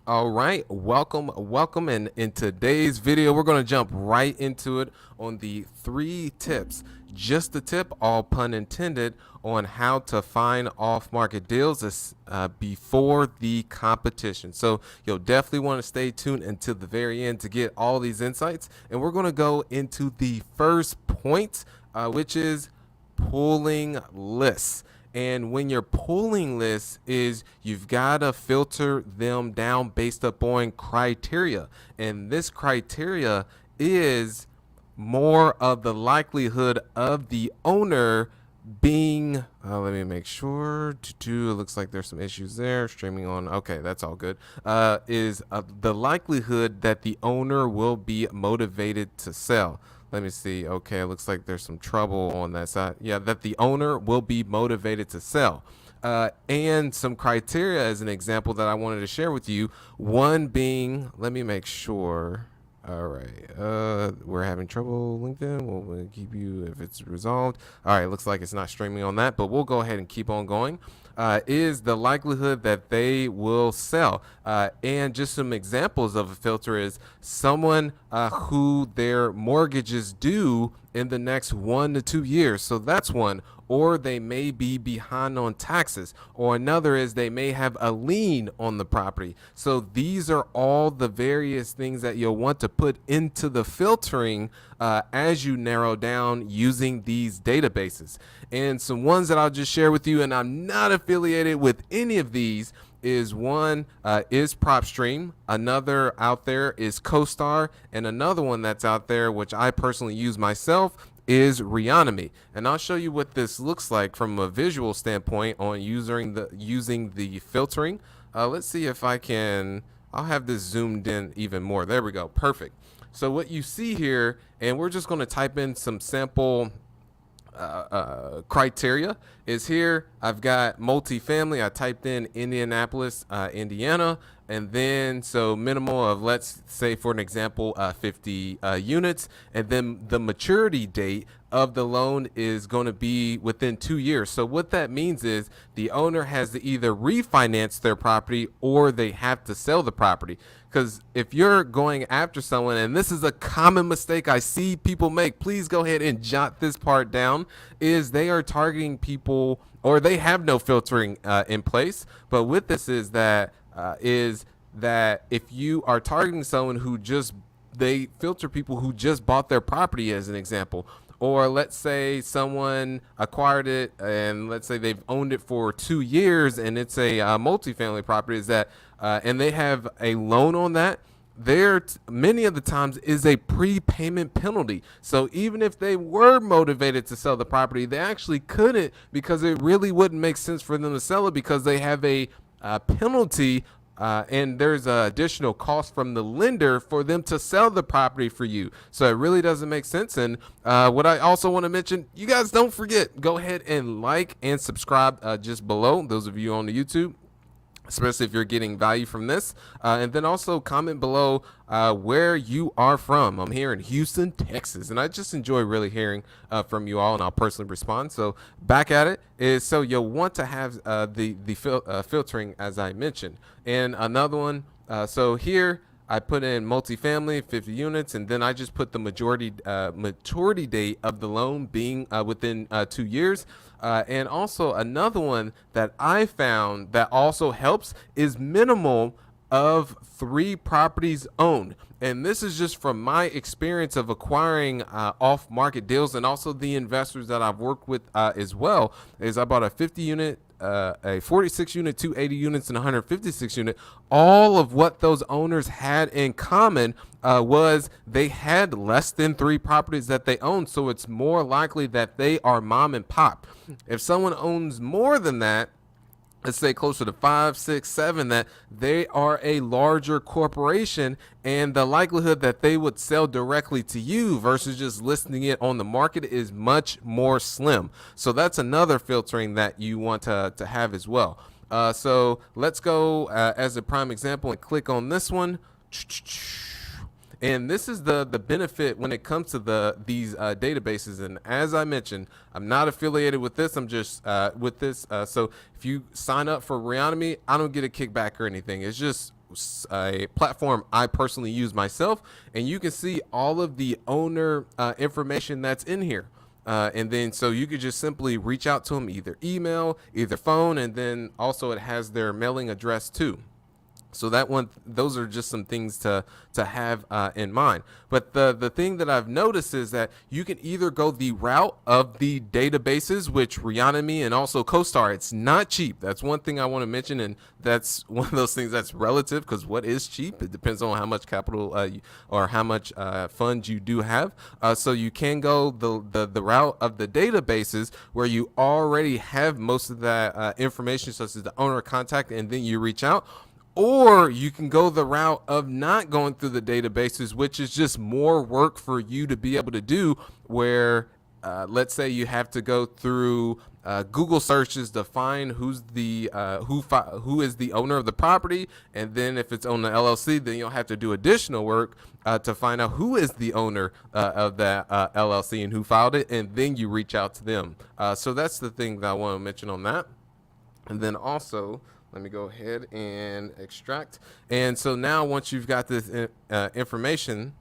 All right, welcome. And in today's video, we're going to jump right into it on the 3 tips, just the tip, all pun intended, on how to find off-market deals before the competition. So you'll definitely want to stay tuned until the very end to get all these insights. And we're going to go into the first point, which is pulling lists. And when you're pulling lists is you've got to filter them down based upon criteria. And this criteria is more of the likelihood of the owner being let me make sure it looks like there's some issues there streaming on. Okay, that's all good. Is the likelihood that the owner will be motivated to sell. Let me see. Okay, it looks like there's some trouble on that side. Yeah, that the owner will be motivated to sell. And some criteria as an example that I wanted to share with you. One being, let me make sure. All right. We're having trouble, LinkedIn. We'll keep you if it's resolved. All right. Looks like it's not streaming on that, but we'll go ahead and keep on going. Is the likelihood that they will sell. And just some examples of a filter is someone who their mortgage is due in the next 1 to 2 years. So that's one. Or they may be behind on taxes. Or another is they may have a lien on the property. So these are all the various things that you'll want to put into the filtering as you narrow down using these databases. And some ones that I'll just share with you, and I'm not affiliated with any of these, is one is PropStream, another out there is CoStar, and another one that's out there, which I personally use myself, is Reonomy. And I'll show you what this looks like from a visual standpoint on using the filtering. Let's see if I can, I'll have this zoomed in even more. There we go, perfect. So what you see here, and we're just going to type in some sample criteria, is here I've got multifamily. I typed in Indianapolis, Indiana, and then so minimal of, let's say for an example, 50 units, and then the maturity date of the loan is going to be within 2 years. So what that means is the owner has to either refinance their property or they have to sell the property. Because if you're going after someone, and this is a common mistake I see people make, please go ahead and jot this part down, is they are targeting people, or they have no filtering in place. But with this is that if you are targeting someone who they filter people who just bought their property as an example. Or let's say someone acquired it and let's say they've owned it for 2 years and it's a multifamily property, is that and they have a loan on that. There many of the times is a prepayment penalty. So even if they were motivated to sell the property, they actually couldn't, because it really wouldn't make sense for them to sell it, because they have a penalty, and there's an additional cost from the lender for them to sell the property for you. So it really doesn't make sense. And what I also want to mention, you guys don't forget, go ahead and like and subscribe just below, those of you on the YouTube, especially if you're getting value from this. And then also comment below where you are from. I'm here in Houston, Texas, and I just enjoy really hearing from you all, and I'll personally respond. So back at it is, so you'll want to have the filtering as I mentioned. And another one, so here I put in multifamily, 50 units, and then I just put the maturity date of the loan being within 2 years. And also another one that I found that also helps is minimal of 3 properties owned. And this is just from my experience of acquiring off-market deals, and also the investors that I've worked with as well. Is I bought a 50 unit, a 46 unit, 280 units, and 156 unit. All of what those owners had in common was they had less than 3 properties that they own. So it's more likely that they are mom and pop. If someone owns more than that, let's say closer to 5, 6, 7, that they are a larger corporation, and the likelihood that they would sell directly to you versus just listing it on the market is much more slim. So that's another filtering that you want to have as well. So let's go as a prime example and click on this one. And this is the benefit when it comes to these databases. And as I mentioned, I'm not affiliated with this. I'm just with this. So if you sign up for Reonomy, I don't get a kickback or anything. It's just a platform I personally use myself, and you can see all of the owner information that's in here. And then so you could just simply reach out to them, either email, either phone, and then also it has their mailing address too. So that one, those are just some things to have in mind. But the thing that I've noticed is that you can either go the route of the databases, which Reonomy and also CoStar. It's not cheap. That's one thing I want to mention, and that's one of those things that's relative, because what is cheap? It depends on how much capital or how much funds you do have. So you can go the route of the databases, where you already have most of that information, such as the owner contact, and then you reach out. Or you can go the route of not going through the databases, which is just more work for you to be able to do, where let's say you have to go through Google searches to find who's the who is the owner of the property, and then if it's on the LLC, then you'll have to do additional work to find out who is the owner of that LLC and who filed it, and then you reach out to them. So that's the thing that I want to mention on that. And then also, let me go ahead and extract. And so now once you've got this information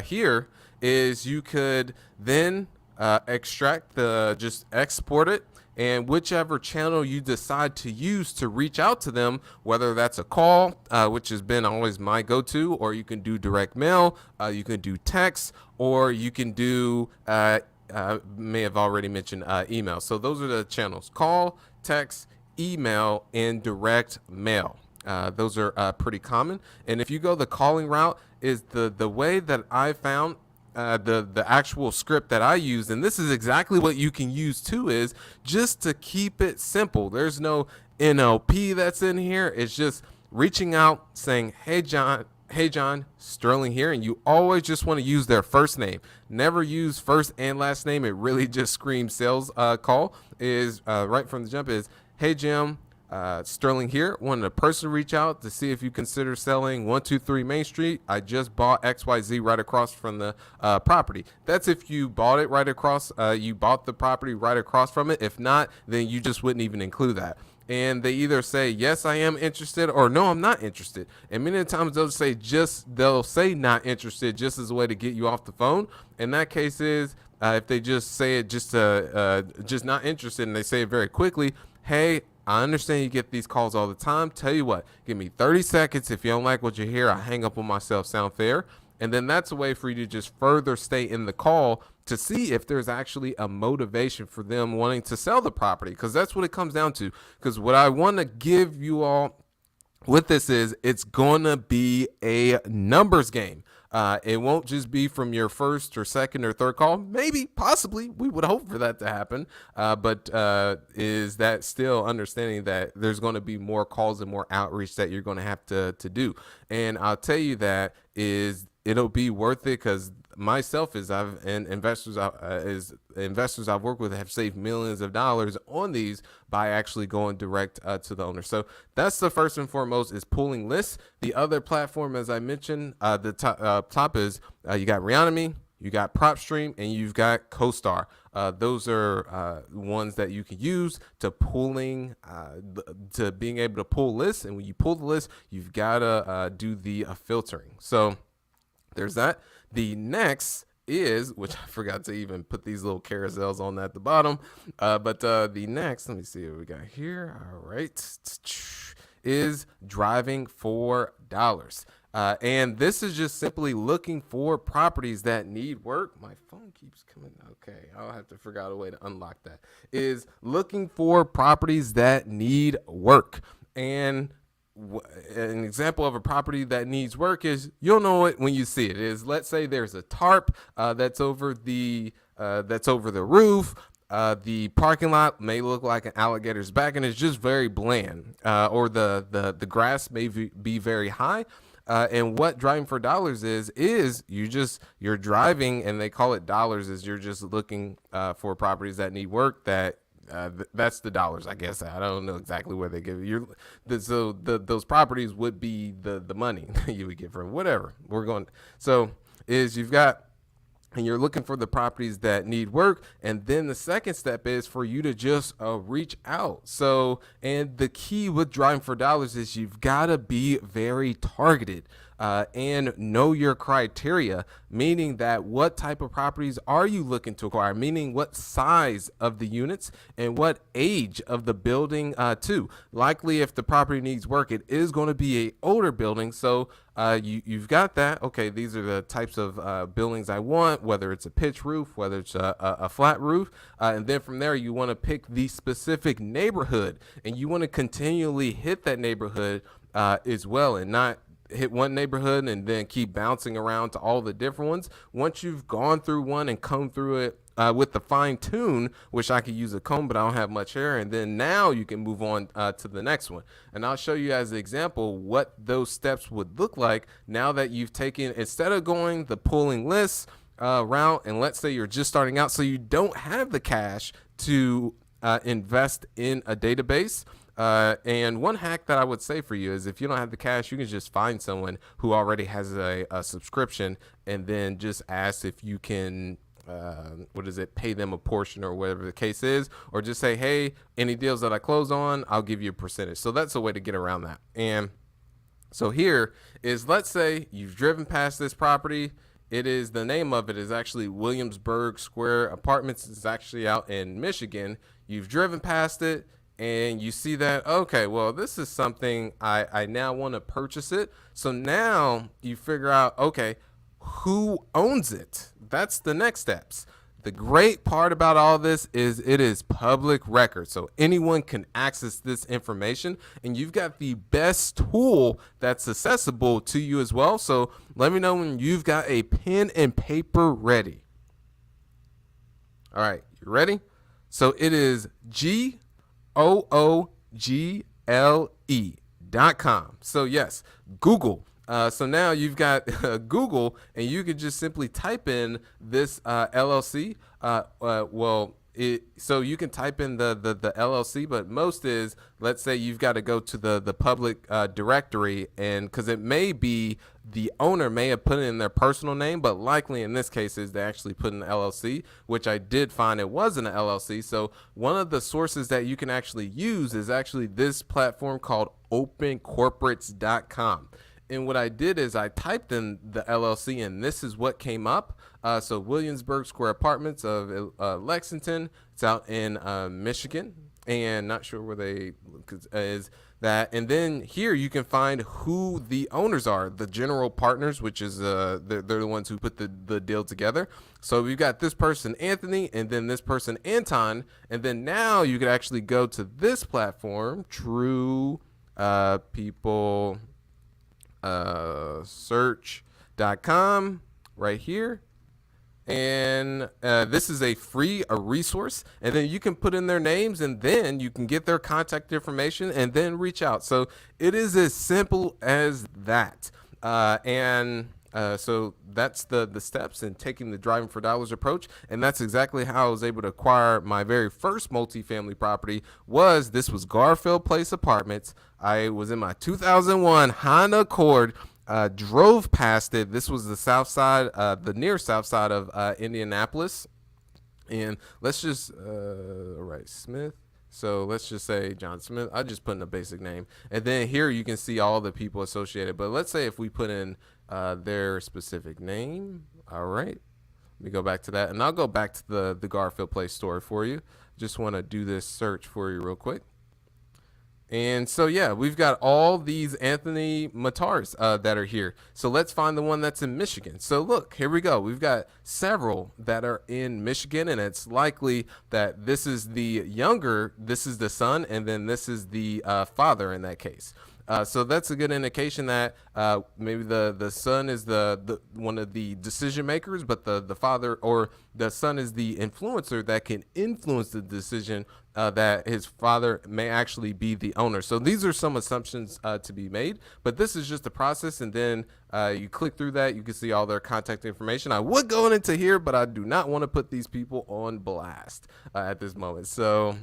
here, is you could then extract just export it, and whichever channel you decide to use to reach out to them, whether that's a call, which has been always my go-to, or you can do direct mail, you can do text, or you can do may have already mentioned email. So those are the channels: call, text, email, and direct mail. Those are pretty common. And if you go the calling route, is the way that I found the actual script that I use, and this is exactly what you can use too, is just to keep it simple. There's no NLP that's in here. It's just reaching out, saying, hey John, Sterling here, and you always just want to use their first name. Never use first and last name. It really just screams sales call. Is right from the jump is, hey Jim, Sterling here. Wanted a person to reach out to see if you consider selling 123 Main Street. I just bought XYZ right across from the property. That's if you bought it right across, you bought the property right across from it. If not, then you just wouldn't even include that. And they either say, yes, I am interested, or no, I'm not interested. And many times they'll say not interested, just as a way to get you off the phone. In that case is, if they just say it just not interested, and they say it very quickly, hey, I understand you get these calls all the time. Tell you what, give me 30 seconds. If you don't like what you hear, I hang up on myself. Sound fair? And then that's a way for you to just further stay in the call to see if there's actually a motivation for them wanting to sell the property, because that's what it comes down to. Because what I want to give you all with this is, it's going to be a numbers game. It won't just be from your first or second or third call. Maybe, possibly, we would hope for that to happen. But is that still understanding that there's going to be more calls and more outreach that you're going to have to do? And I'll tell you that it'll be worth it, because myself investors I've worked with have saved millions of dollars on these by actually going direct to the owner. So that's the first and foremost, is pooling lists. The other platform, as I mentioned, the top is you got Reonomy, you got PropStream, and you've got CoStar. Those are ones that you can use to to being able to pull lists. And when you pull the list, you've got to do the filtering. So there's that. The next is, which I forgot to even put these little carousels on at the bottom, but the next, let me see what we got here. All right, is driving for dollars. And this is just simply looking for properties that need work. My phone keeps coming. Okay, I'll have to figure out a way to unlock that. Is looking for properties that need work. And an example of a property that needs work is, you'll know it when you see it. Is, let's say there's a tarp that's over the roof. The parking lot may look like an alligator's back, and it's just very bland. Or the grass may be very high. And what driving for dollars is you're driving, and they call it dollars, is you're just looking for properties that need work. That's the dollars, I guess. I don't know exactly where they give you. Those properties would be the money you would get from whatever we're going. So is you've got and you're looking for the properties that need work. And then the second step is for you to just reach out. So, and the key with Driving for Dollars is you've got to be very targeted. And know your criteria, meaning that what type of properties are you looking to acquire, meaning what size of the units and what age of the building too. Likely if the property needs work, it is going to be a older building. So you've got that. Okay, these are the types of buildings I want, whether it's a pitch roof, whether it's a flat roof. And then from there, you want to pick the specific neighborhood, and you want to continually hit that neighborhood as well, and not hit one neighborhood and then keep bouncing around to all the different ones. Once you've gone through one and come through it with the fine tune, which I could use a comb, but I don't have much hair. And then now you can move on to the next one. And I'll show you as an example what those steps would look like now that you've taken, instead of going the pulling lists route, and let's say you're just starting out, so you don't have the cash to invest in a database. And one hack that I would say for you is if you don't have the cash, you can just find someone who already has a subscription and then just ask if you can, pay them a portion or whatever the case is, or just say, hey, any deals that I close on, I'll give you a percentage. So that's a way to get around that. And so here is, let's say you've driven past this property. The name of it is actually Williamsburg Square Apartments. It's actually out in Michigan. You've driven past it, and you see that, okay, well, this is something I now want to purchase it. So now you figure out, okay, who owns it? That's the next steps. The great part about all this is it is public record. So anyone can access this information, and you've got the best tool that's accessible to you as well. So let me know when you've got a pen and paper ready. All right, you ready? So it is google.com. So yes, Google. So now you've got Google, and you could just simply type in this LLC. So you can type in the LLC, but most is, let's say you've got to go to the public directory, and because it may be the owner may have put it in their personal name, but likely in this case is they actually put in the LLC, which I did find it was an LLC. So one of the sources that you can actually use is actually this platform called opencorporates.com. And what I did is I typed in the LLC, and this is what came up. So Williamsburg Square Apartments of Lexington. It's out in Michigan, and not sure where they is that. And then here you can find who the owners are, the general partners, which is they're the ones who put the deal together. So we've got this person, Anthony, and then this person, Anton. And then now you could actually go to this platform, True People search.com right here. And this is a resource, and then you can put in their names, and then you can get their contact information and then reach out. So it is as simple as that. So that's the steps in taking the Driving for Dollars approach. And that's exactly how I was able to acquire my very first multifamily property. This was Garfield Place Apartments. I was in my 2001 Honda Accord, drove past it. This was the south side, the near south side of Indianapolis. And let's just, all right, Smith. So let's just say John Smith. I just put in a basic name. And then here you can see all the people associated. But let's say if we put in their specific name. All right. Let me go back to that. And I'll go back to the Garfield Place story for you. Just want to do this search for you real quick. And so, yeah, we've got all these Anthony Matars that are here. So let's find the one that's in Michigan. So look, here we go. We've got several that are in Michigan, and it's likely that this is the younger, this is the son, and then this is the father in that case. So that's a good indication that maybe the son is the one of the decision makers, but the father or the son is the influencer that can influence the decision that his father may actually be the owner. So these are some assumptions to be made, but this is just the process. And then you click through that, you can see all their contact information. I would go into here, but I do not want to put these people on blast at this moment. So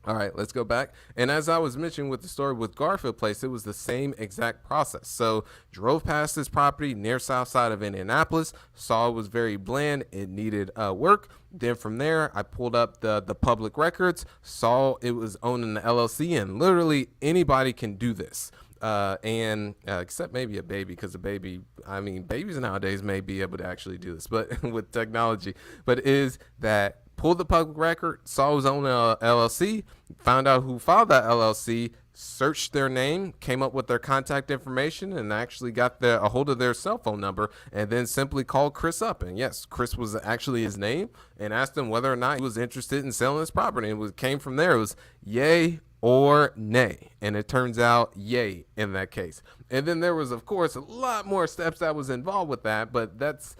All right, let's go back. And as I was mentioning with the story with Garfield Place, it was the same exact process. So drove past this property near south side of Indianapolis, saw it was very bland, it needed work. Then from there, I pulled up the public records, saw it was owned in the LLC, and literally anybody can do this. And except maybe a baby, because a baby, I mean, babies nowadays may be able to actually do this, but with technology, but is that pulled the public record, saw it was on LLC, found out who filed that LLC, searched their name, came up with their contact information, and actually got a hold of their cell phone number, and then simply called Chris up. And yes, Chris was actually his name, and asked him whether or not he was interested in selling this property. And it came from there. It was yay or nay, and it turns out yay in that case. And then there was, of course, a lot more steps that was involved with that, but that's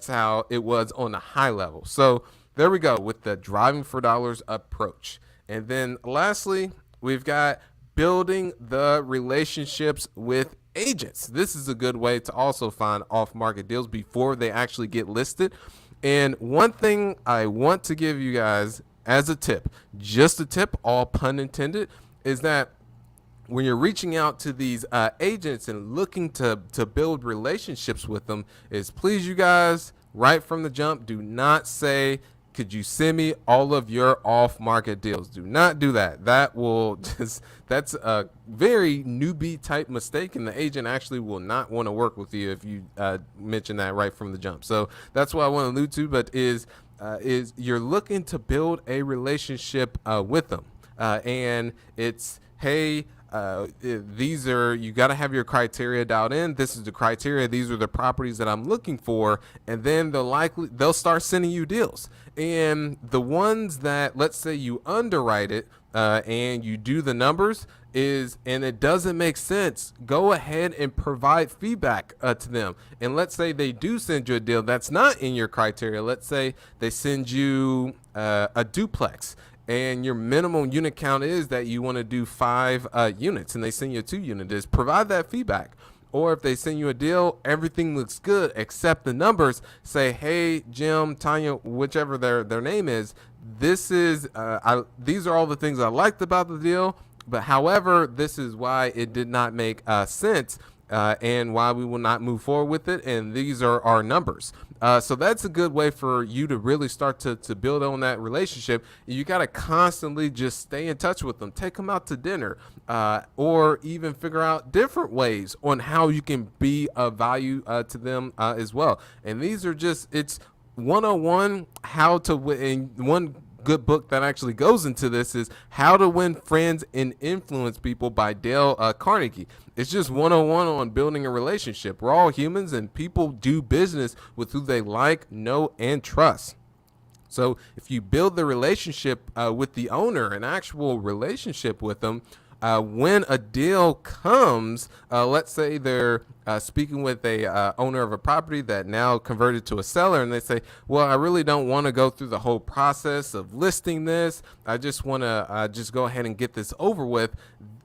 how it was on a high level. So there we go with the driving for dollars approach. And then lastly, we've got building the relationships with agents. This is a good way to also find off-market deals before they actually get listed. And one thing I want to give you guys as a tip, just a tip, all pun intended, is that when you're reaching out to these agents and looking to build relationships with them, is please, you guys, right from the jump, do not say, could you send me all of your off-market deals? Do not do that. That's a very newbie type mistake, and the agent actually will not want to work with you if you mention that right from the jump. So that's what I want to allude to, but is you're looking to build a relationship with them. And it's, hey, you got to have your criteria dialed in. This is the criteria. These are the properties that I'm looking for. And then they'll start sending you deals. And the ones that, let's say you underwrite it, and you do the numbers and it doesn't make sense, go ahead and provide feedback to them. And let's say they do send you a deal that's not in your criteria. Let's say they send you a duplex, and your minimum unit count is that you want to do 5 units, and they send you a 2-unit. Just provide that feedback. Or if they send you a deal, everything looks good except the numbers, say, hey, Jim, Tanya, whichever their name is, these are all the things I liked about the deal, but however, this is why it did not make sense. And why we will not move forward with it, and these are our numbers. So that's a good way for you to really start to build on that relationship. You got to constantly just stay in touch with them, take them out to dinner, or even figure out different ways on how you can be of value to them as well. And these are just, it's 101 how to win. One good book that actually goes into this is How to Win Friends and Influence People by Dale Carnegie. It's just 101 on building a relationship. We're all humans, and people do business with who they like, know, and trust. So if you build the relationship with the owner, an actual relationship with them, when a deal comes, let's say they're speaking with a owner of a property that now converted to a seller, and they say, well, I really don't want to go through the whole process of listing this. I just want to just go ahead and get this over with.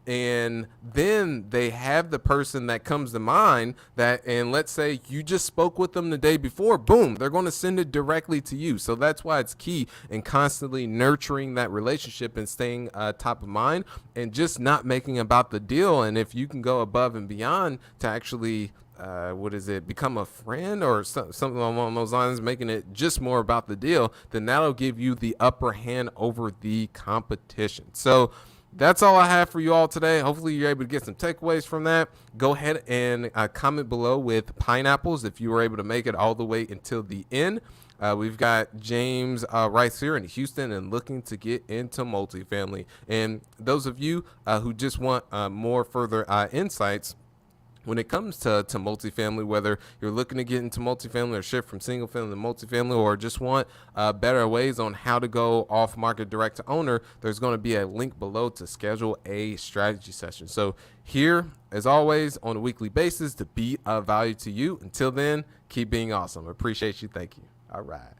And then they have the person that comes to mind and let's say you just spoke with them the day before, boom, they're going to send it directly to you. So that's why it's key in constantly nurturing that relationship and staying top of mind and just not making about the deal. And if you can go above and beyond to actually become a friend or something along those lines, making it just more about the deal, then that'll give you the upper hand over the competition. So that's all I have for you all today. Hopefully you're able to get some takeaways from that. Go ahead and comment below with pineapples if you were able to make it all the way until the end. We've got James Rice here in Houston and looking to get into multifamily. And those of you who just want more further insights, when it comes to multifamily, whether you're looking to get into multifamily or shift from single family to multifamily, or just want better ways on how to go off market direct to owner, there's going to be a link below to schedule a strategy session. So here, as always, on a weekly basis to be of value to you. Until then, keep being awesome. Appreciate you. Thank you. All right.